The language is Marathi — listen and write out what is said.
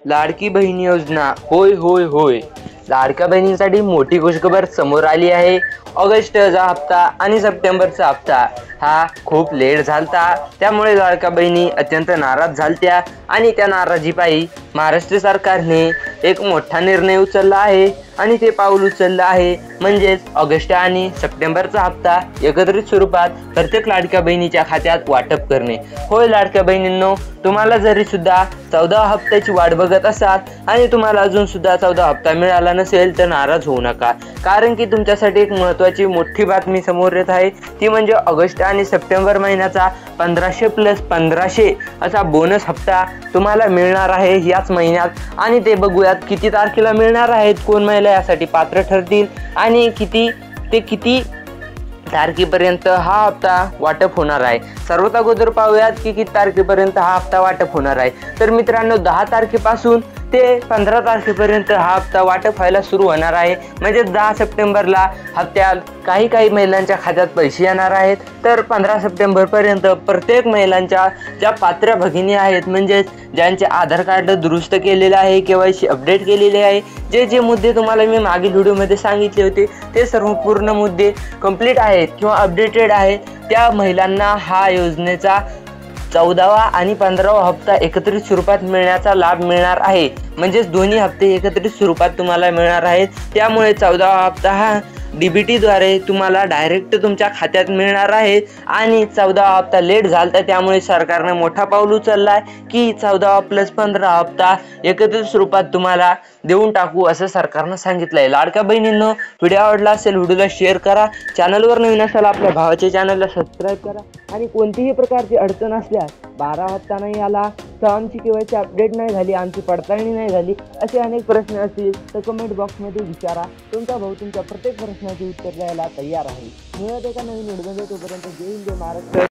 लाडकी बहीण योजना, होय होय होय. लाडक्या बहिणींसाठी मोठी खुशखबर समोर आली आहे. ऑगस्टचा हप्ता आणि सप्टेंबरचा हप्ता हा खूप लेट झालता, त्यामुळे लाडक्या बहिणी अत्यंत नाराज झालत्या आणि त्या नाराजीपायी महाराष्ट्र सरकारने एक मोठा निर्णय उचलला आहे आणि ते पाऊल उचललं आहे म्हणजेच ऑगस्ट आणि सप्टेंबरचा हप्ता एकत्रित स्वरूपात प्रत्येक लाडक्या बहिणीच्या खात्यात वाटप करणे. होय लाडक्या बहिणींनो, तुम्हाला जरी सुद्धा 14 हप्त्याची वाट बघत असाल आणि तुम्हाला अजून सुद्धा 14 हप्ता मिळाला नसेल तर नाराज होऊ नका, कारण की तुमच्यासाठी एक महत्त्वाची मोठी बातमी समोर येत आहे. ती म्हणजे ऑगस्ट आणि सप्टेंबर महिन्याचा 1500 + 1500 असा बोनस हप्ता तुम्हाला मिळणार आहे याच महिन्यात. आणि ते बघूयात किती तारखेला मिळणार आहेत, कोण महिला यासाठी पात्र ठरतील आणि किती तारखेपर्यंत हा हप्ता वाटप होणार आहे. सर्वात अगोदर पाहूयात की किती तारखेपर्यंत हा हप्ता वाटप होणार आहे. तर मित्रांनो, 10 तारखेपासून ते 15 तारखेपर्यंत हा हप्ता वाटप व्हायला सुरू होणार आहे. म्हणजे 10 सप्टेंबरला हप्त्यात काही महिलांच्या खात्यात पैसे येणार आहेत, तर 15 सप्टेंबरपर्यंत प्रत्येक महिलांच्या ज्या पात्र भगिनी आहेत, म्हणजेच ज्यांचे आधार कार्ड दुरुस्त केलेले आहे, KYC अपडेट केलेले आहे, जे मुद्दे तुम्हाला मी मागील व्हिडिओमध्ये सांगितले होते ते सर्व पूर्ण मुद्दे कंप्लीट आहेत किंवा अपडेटेड आहेत, त्या महिलांना हा योजनेचा 14वा आणि 15वा हप्ता एकत्रित स्वरूपात मिळण्याचा लाभ मिळणार आहे. म्हणजेच दोन्ही हप्ते एकत्रित स्वरूपात तुम्हाला मिळणार आहेत. त्यामुळे 14वा हप्ता हा DBTद्वारे तुम्हाला डायरेक्ट तुमच्या खात्यात मिळणार आहे आणि 14वा हप्ता लेट झाला, त्यामुळे सरकारने मोठा पाऊल उचलला आहे की 14वा + 15 हप्ता एकत्रित स्वरूपात तुम्हाला देऊन टाकू असं सरकारनं सांगितलं आहे. लाडक्या बहिणींनो, व्हिडिओ आवडला असेल व्हिडिओला शेअर करा, चॅनलवर नवीन असाल आपल्या भावाच्या चॅनलला सबस्क्राईब करा आणि कोणतीही प्रकारची अडचण असल्यास 12 हप्ता नाही आला तर आमची KYC अपडेट नाही झाली, आमची पडताळणी नाही झाली, असे अनेक प्रश्न असतील तर कमेंट बॉक्समध्ये विचारा. तुमचा भाऊ तुमच्या प्रत्येक प्रश्नाचे उत्तर द्यायला तयार आहे. मिळत एका नवीन व्हिडिओमध्ये, तोपर्यंत जय हिंद, जय महाराष्ट्र.